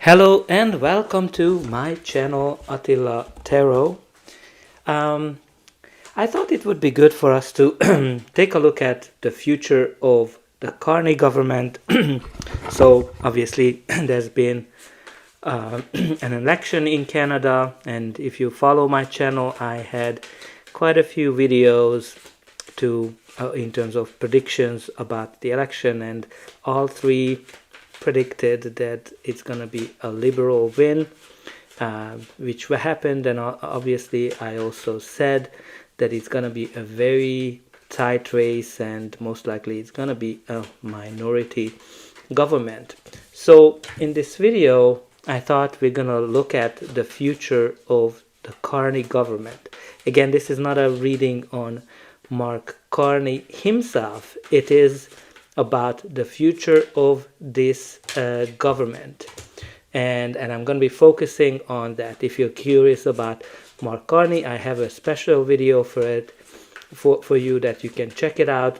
Hello and welcome to my channel Attila Tarot. Um, I thought it would be good for us to take a look at the future of the Carney government. So obviously there's been an election in Canada, and if you follow my channel, I had quite a few videos to in terms of predictions about the election, and all three predicted that it's going to be a liberal win, which happened. And obviously I also said that it's going to be a very tight race, and most likely it's going to be a minority government. So in this video I thought we're going to look at the future of the Carney government. Again, this is not a reading on Mark Carney himself. It is about the future of this government, and I'm going to be focusing on that. If you're curious about Mark Carney, I have a special video for it for you that you can check it out.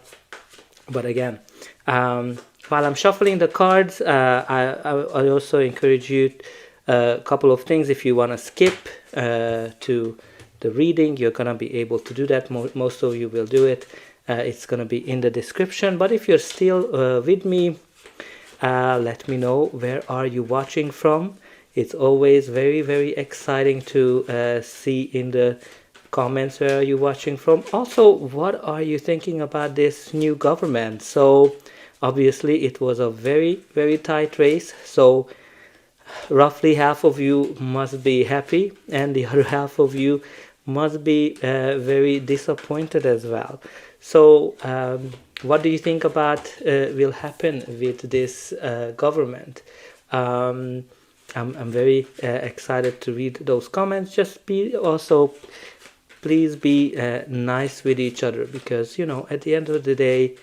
But again, while I'm shuffling the cards, I also encourage you a couple of things. If you want to skip to the reading, you're going to be able to do that. Most of you will do it. It's going to be in the description. But if you're still with me, let me know where are you watching from. It's always very, very exciting to see in the comments where are you watching from. Also, what are you thinking about this new government? So obviously it was a very, very tight race. So roughly half of you must be happy, and the other half of you must be very disappointed as well. So what do you think about will happen with this government? I'm very excited to read those comments. Just please be nice with each other, because at the end of the day,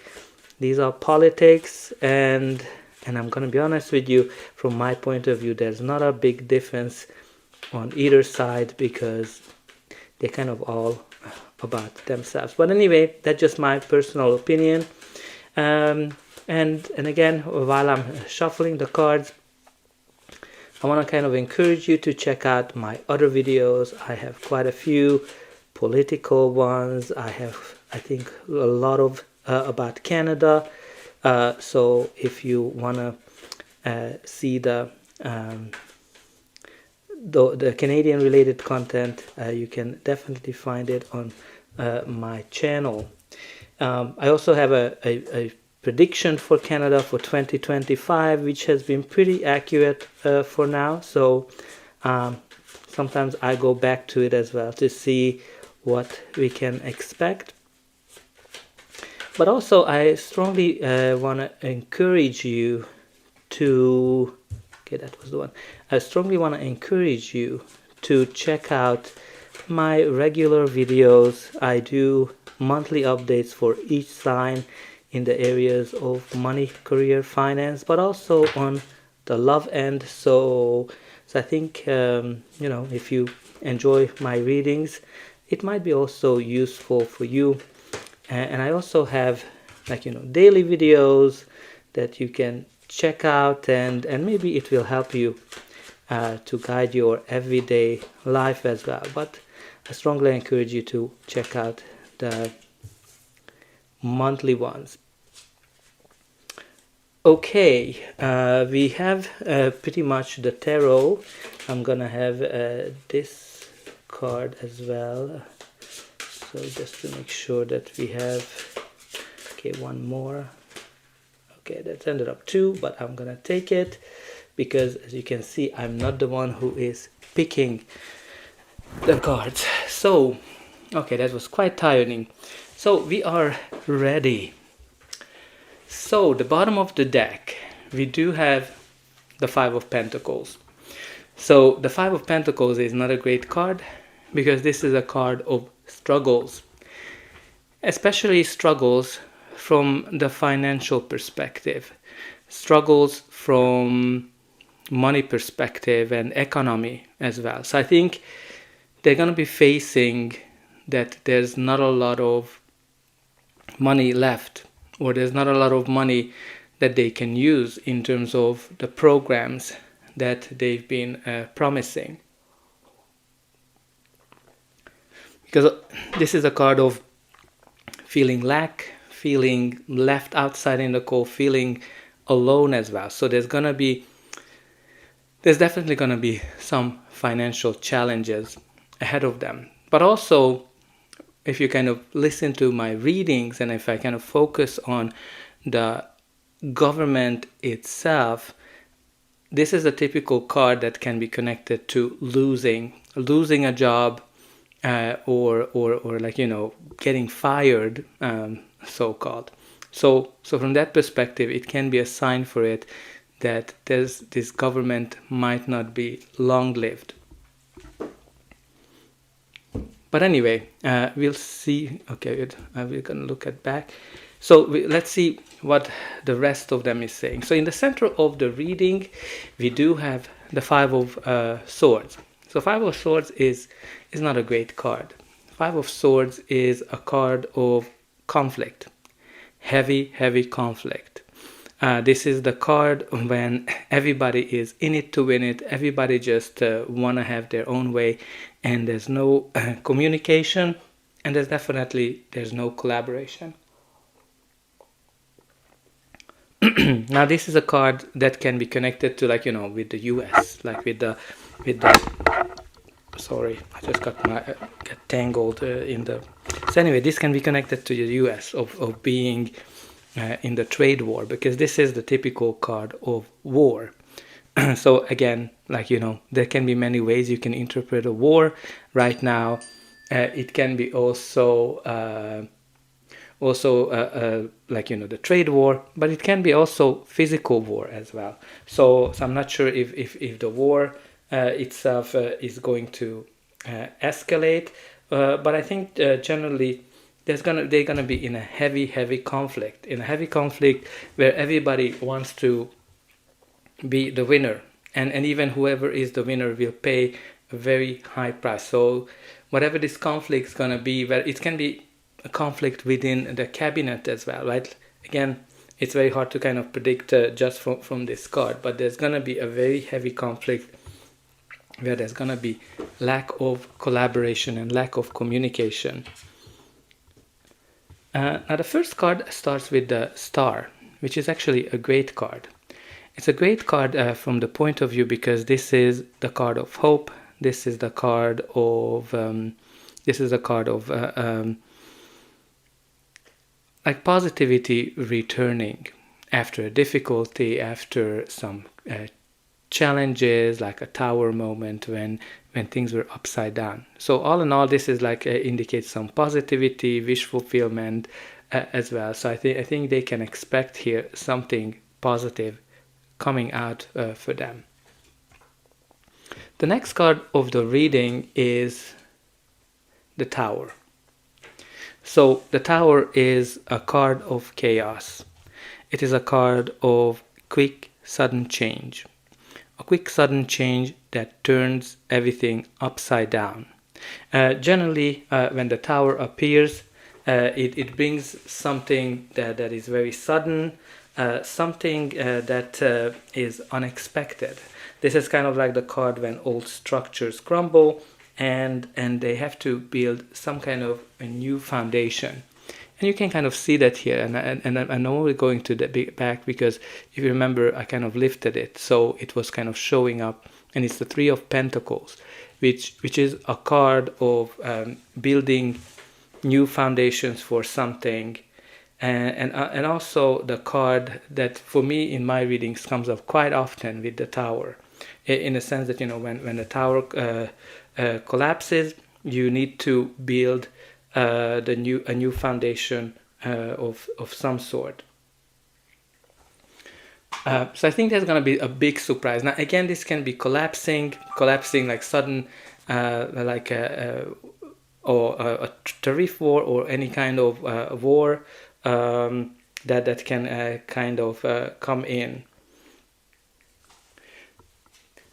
these are politics, and I'm going to be honest with you, from my point of view, there's not a big difference on either side, because they're kind of all about themselves. But anyway, that's just my personal opinion. And again, while I'm shuffling the cards, I want to kind of encourage you to check out my other videos. I have quite a few political ones. I have, I think, a lot of about Canada. So if you want to see the Canadian related content, you can definitely find it on my channel. I also have a prediction for Canada for 2025, which has been pretty accurate for now. So sometimes I go back to it as well to see what we can expect. But also I strongly want to encourage you to, okay, that was the one. I strongly want to encourage you to check out my regular videos. I do monthly updates for each sign in the areas of money, career, finance, but also on the love end. So I think, if you enjoy my readings, it might be also useful for you. And I also have daily videos that you can check out, and maybe it will help you to guide your everyday life as well. But I strongly encourage you to check out the monthly ones. Okay, we have pretty much the tarot. I'm gonna have this card as well. So just to make sure that we have, okay, one more. Okay, that's ended up 2, but I'm gonna take it because, as you can see, I'm not the one who is picking the cards. So, okay, that was quite tiring. So we are ready. So the bottom of the deck, we do have the 5 of Pentacles. So the 5 of Pentacles is not a great card, because this is a card of struggles, especially struggles from the financial perspective, struggles from money perspective and economy as well. So I think they're going to be facing that there's not a lot of money left, or there's not a lot of money that they can use in terms of the programs that they've been promising. Because this is a card of feeling lack, feeling left outside in the cold, feeling alone as well. So there's definitely gonna be some financial challenges ahead of them. But also, if you kind of listen to my readings and if I kind of focus on the government itself, this is a typical card that can be connected to losing a job, or like, getting fired, so-called. So from that perspective, it can be a sign for it that this government might not be long-lived. But anyway, we'll see. Okay, we're gonna look at back. So let's see what the rest of them is saying. So in the center of the reading, we do have the Five of Swords. So Five of Swords is not a great card. Five of Swords is a card of conflict, heavy conflict. This is the card when everybody is in it to win it. Everybody just want to have their own way, and there's no communication, and there's no collaboration. Now this is a card that can be connected to, like, with the US, like with the sorry, I just got tangled in the. So anyway, this can be connected to the US of being in the trade war, because this is the typical card of war. So again, like, there can be many ways you can interpret a war right now. It can be also like, the trade war, but it can be also physical war as well. So I'm not sure if the war itself is going to escalate, but I think generally they're gonna be in a heavy conflict, where everybody wants to be the winner, and even whoever is the winner will pay a very high price. So whatever this conflict is gonna be, where it can be a conflict within the cabinet as well, right? Again, it's very hard to kind of predict just from this card, but there's gonna be a very heavy conflict where there's gonna be lack of collaboration and lack of communication. Now the first card starts with the Star, which is actually a great card. It's a great card from the point of view because this is the card of hope. This is the card of like positivity returning after a difficulty, after some challenges, like a tower moment when things were upside down. So all in all, this is like indicates some positivity, wish fulfillment as well. So I think they can expect here something positive coming out for them. The next card of the reading is the Tower. So the Tower is a card of chaos. It is a card of quick, sudden change. A quick, sudden change that turns everything upside down. Generally, when the Tower appears, it brings something that is very sudden, something that is unexpected. This is kind of like the card when old structures crumble and they have to build some kind of a new foundation. And you can kind of see that here, and I'm only going to the back because if you remember, I kind of lifted it, so it was kind of showing up, and it's the Three of Pentacles, which is a card of building new foundations for something, and also the card that for me in my readings comes up quite often with the Tower, in the sense that when the Tower collapses, you need to build a new foundation of some sort. So I think there's going to be a big surprise. Now again, this can be collapsing like sudden, like or a tariff war or any kind of war that can kind of come in.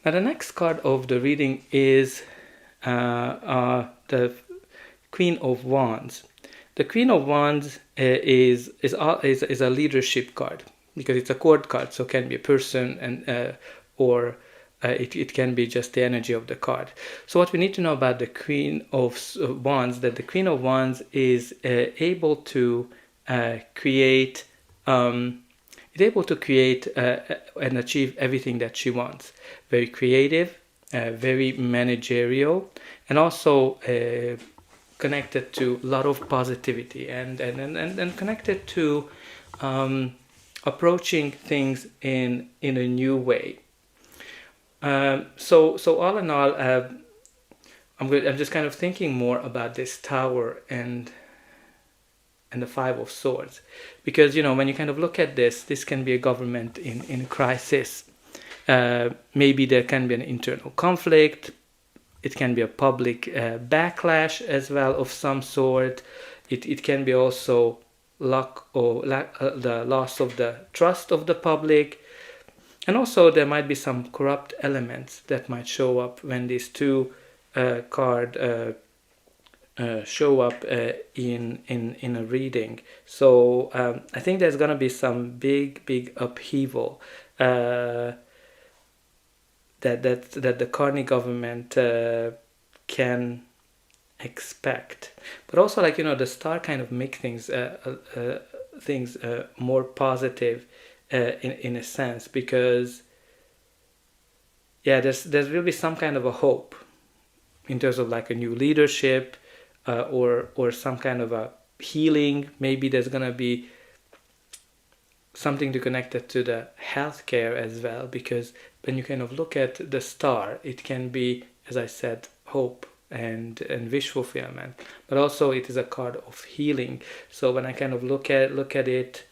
Now the next card of the reading is the Queen of Wands. The Queen of Wands is a leadership card because it's a court card, so it can be a person and or it can be just the energy of the card. So what we need to know about the Queen of Wands, that the Queen of Wands is able to create and achieve everything that she wants. Very creative, very managerial, and also connected to a lot of positivity and connected to approaching things in a new way. So all in all, I'm just kind of thinking more about this Tower and the Five of Swords, because when you kind of look at this can be a government in crisis. Maybe there can be an internal conflict. It can be a public backlash as well of some sort. It can be also the loss of the trust of the public. And also there might be some corrupt elements that might show up when these two cards show up in a reading. So I think there's going to be some big upheaval that the Carney government can expect. But also, the star kind of make things more positive in a sense, because there will be some kind of a hope in terms of a new leadership, or some kind of a healing. Maybe there's gonna be something to connect it to the healthcare as well, because when you kind of look at the star, it can be, as I said, hope and wish fulfillment, but also it is a card of healing. So when I kind of look at it,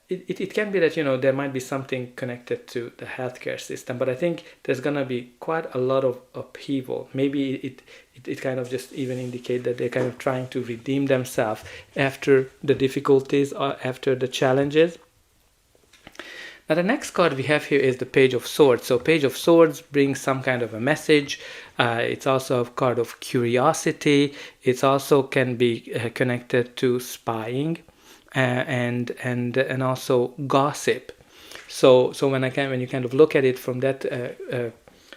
it can be that there might be something connected to the healthcare system, but I think there's gonna be quite a lot of upheaval. Maybe it kind of just even indicate that they're kind of trying to redeem themselves after the difficulties or after the challenges. Now the next card we have here is the Page of Swords. So Page of Swords brings some kind of a message. It's also a card of curiosity. It also can be connected to spying. And also gossip. So when you kind of look at it from that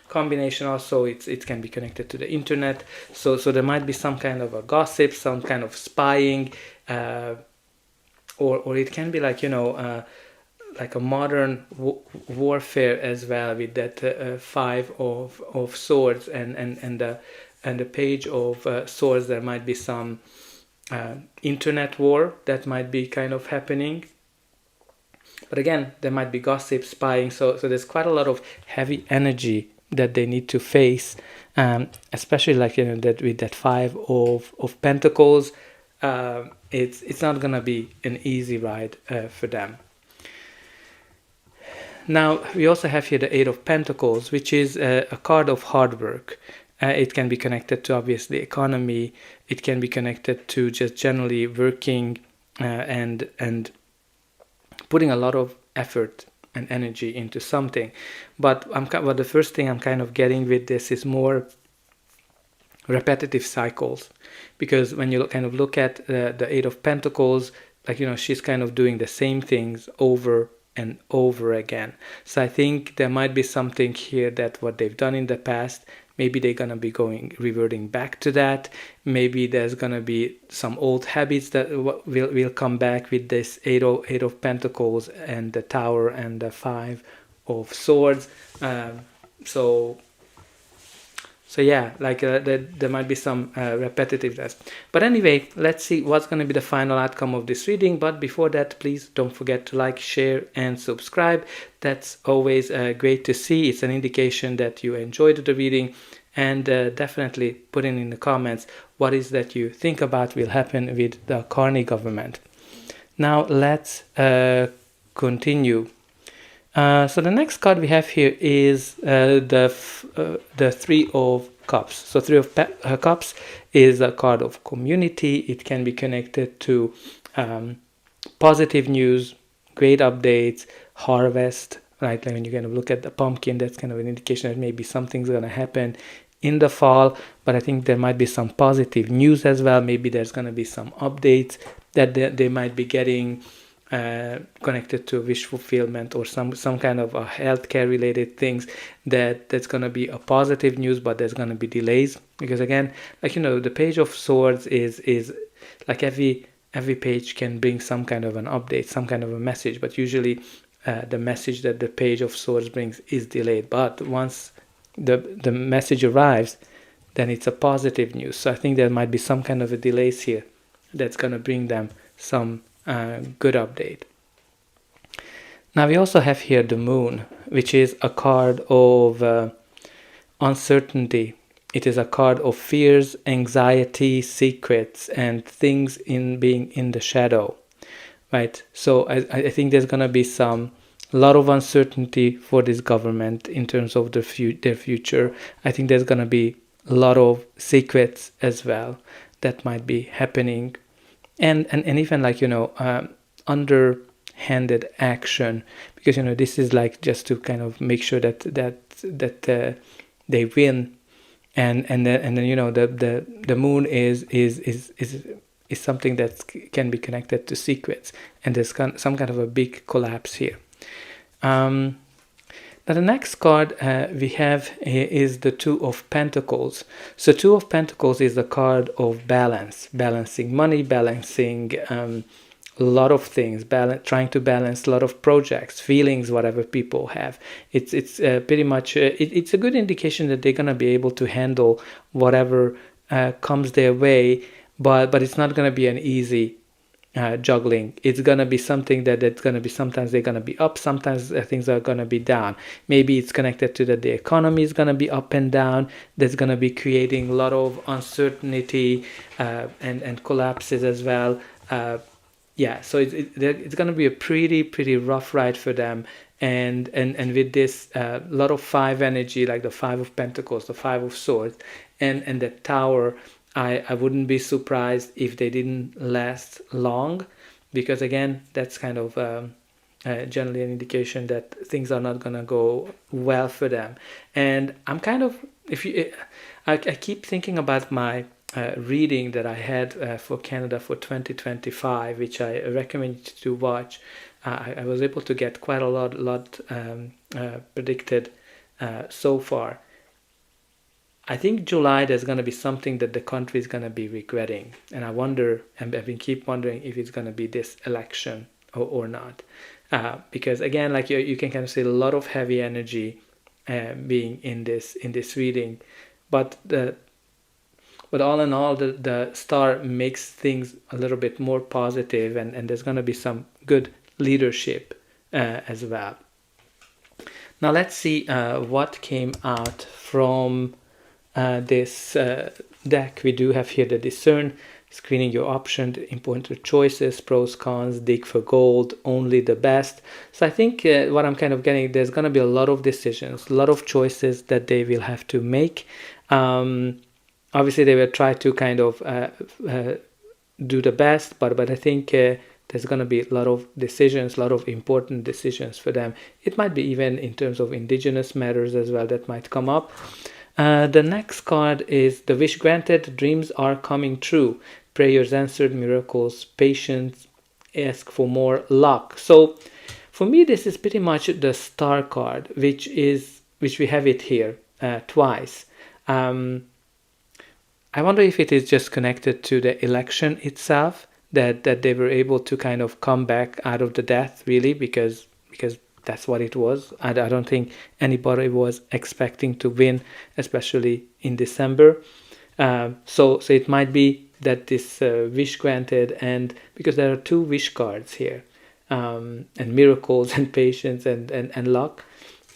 combination, also it can be connected to the internet. So there might be some kind of a gossip, some kind of spying, or it can be like a modern warfare as well, with that Five of Swords and the Page of Swords. There might be some internet war that might be kind of happening, but again there might be gossip, spying, so there's quite a lot of heavy energy that they need to face, especially that with that Five of Pentacles. It's not gonna be an easy ride for them. Now we also have here the Eight of Pentacles, which is a card of hard work. It can be connected to obviously economy. It can be connected to just generally working and putting a lot of effort and energy into something. But the first thing I'm kind of getting with this is more repetitive cycles, because when you kind of look at the Eight of Pentacles, she's kind of doing the same things over and over again. So I think there might be something here that what they've done in the past, maybe they're gonna be reverting back to that. Maybe there's gonna be some old habits that will come back with this Eight of Pentacles and the Tower and the Five of Swords. So yeah, there might be some repetitiveness. But anyway, let's see what's going to be the final outcome of this reading. But before that, please don't forget to like, share, and subscribe. That's always great to see. It's an indication that you enjoyed the reading. And definitely put in the comments what is that you think about will happen with the Carney government. Now let's continue. So the next card we have here is the Three of Cups. So Three of Cups is a card of community. It can be connected to positive news, great updates, harvest. Right, when you kind of look at the pumpkin, that's kind of an indication that maybe something's going to happen in the fall. But I think there might be some positive news as well. Maybe there's going to be some updates that they might be getting. connected to wish fulfillment or some kind of a healthcare related things, that's going to be a positive news, but there's going to be delays, because again, like, the Page of Swords is like every page can bring some kind of an update, some kind of a message, but usually the message that the Page of Swords brings is delayed. But once the message arrives, then it's a positive news. So I think there might be some kind of a delays here that's going to bring them some good update. Now we also have here the Moon, which is a card of uncertainty. It is a card of fears, anxiety, secrets, and things in being in the shadow, right? So I think there's going to be a lot of uncertainty for this government in terms of their future. I think there's going to be a lot of secrets as well that might be happening, and even like underhanded action, because this is like just to kind of make sure that they win, and then the Moon is something that can be connected to secrets, and there's some kind of a big collapse here. Now the next card we have is the Two of Pentacles. So Two of Pentacles is the card of balance, balancing money, balancing a lot of things, trying to balance a lot of projects, feelings, whatever people have. It's pretty much, it's a good indication that they're going to be able to handle whatever comes their way, but it's not going to be an easy juggling. It's going to be something that's going to be, sometimes they're going to be up, sometimes things are going to be down. Maybe it's connected to that the economy is going to be up and down. That's going to be creating a lot of uncertainty and collapses as well. So it's going to be a pretty rough ride for them. And with this lot of 5 energy, like the 5 of Pentacles, the 5 of Swords, and the Tower, I wouldn't be surprised if they didn't last long, because again, that's kind of generally an indication that things are not going to go well for them. And I'm kind of, I keep thinking about my reading that I had for Canada for 2025, which I recommend to watch. I was able to get quite a lot predicted so far. I think July there's going to be something that the country is going to be regretting, and I wonder, and I've been keep wondering if it's going to be this election or not, because again, like you can kind of see a lot of heavy energy being in this reading, but all in all, the star makes things a little bit more positive, and there's going to be some good leadership as well. Now let's see what came out from this deck. We do have here the Discern, screening your options, important choices, pros, cons, dig for gold, only the best. So I think what I'm kind of getting, there's going to be a lot of decisions, a lot of choices that they will have to make. Obviously, they will try to kind of do the best, but I think there's going to be a lot of decisions, a lot of important decisions for them. It might be even in terms of indigenous matters as well that might come up. The next card is the Wish Granted, Dreams Are Coming True, Prayers Answered, Miracles, Patience, Ask for More, Luck. So for me, this is pretty much the Star card, which we have it here twice. I wonder if it is just connected to the election itself, that they were able to kind of come back out of the death, really, because that's what it was. I don't think anybody was expecting to win, especially in December. So it might be that this wish granted, and because there are 2 wish cards here, and miracles and patience and luck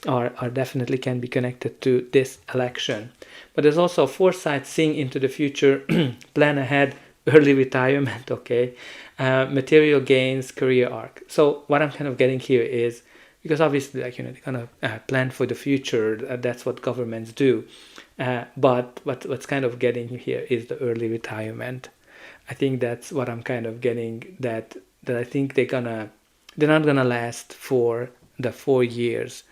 are definitely can be connected to this election. But there's also foresight, seeing into the future, plan ahead, early retirement, okay, material gains, career arc. So what I'm kind of getting here is, because obviously, like, they're gonna plan for the future. That's what governments do. But what's kind of getting here is the early retirement. I think that's what I'm kind of getting. That I think they're not gonna last for the 4 years.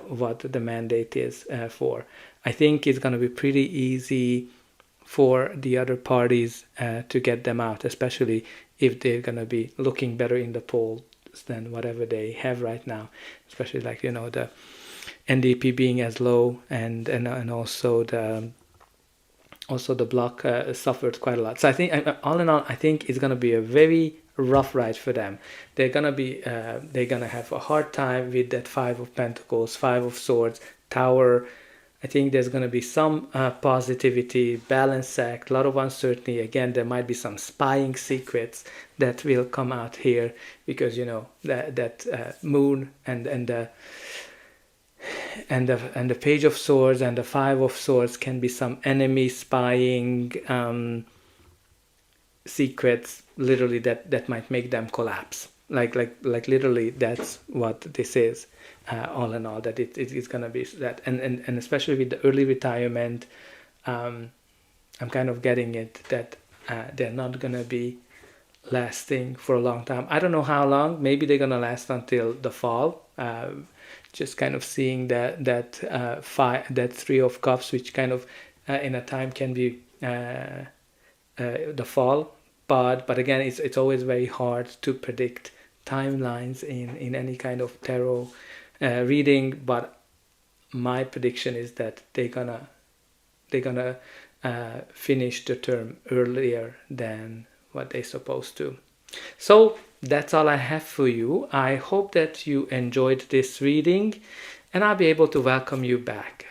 What the mandate is for. I think it's gonna be pretty easy for the other parties to get them out, especially if they're gonna be looking better in the poll than whatever they have right now, especially like, you know, the NDP being as low, and also the bloc suffered quite a lot. So I think, all in all, I think it's gonna be a very rough ride for them. They're gonna have a hard time with that Five of Pentacles, Five of Swords, Tower. I think there's going to be some positivity, balance act, a lot of uncertainty. Again, there might be some spying secrets that will come out here, because, you know, that Moon and the Page of Swords and the Five of Swords can be some enemy spying secrets, literally, that might make them collapse. Like literally, that's what this is. All in all, that it's gonna be that, and especially with the early retirement, I'm kind of getting it that they're not gonna be lasting for a long time. I don't know how long. Maybe they're gonna last until the fall. Just kind of seeing that Three of Cups, which kind of in a time can be the fall. But again, it's always very hard to predict timelines in any kind of tarot reading. But my prediction is that they're gonna finish the term earlier than what they're supposed to. So that's all I have for you. I hope that you enjoyed this reading, and I'll be able to welcome you back.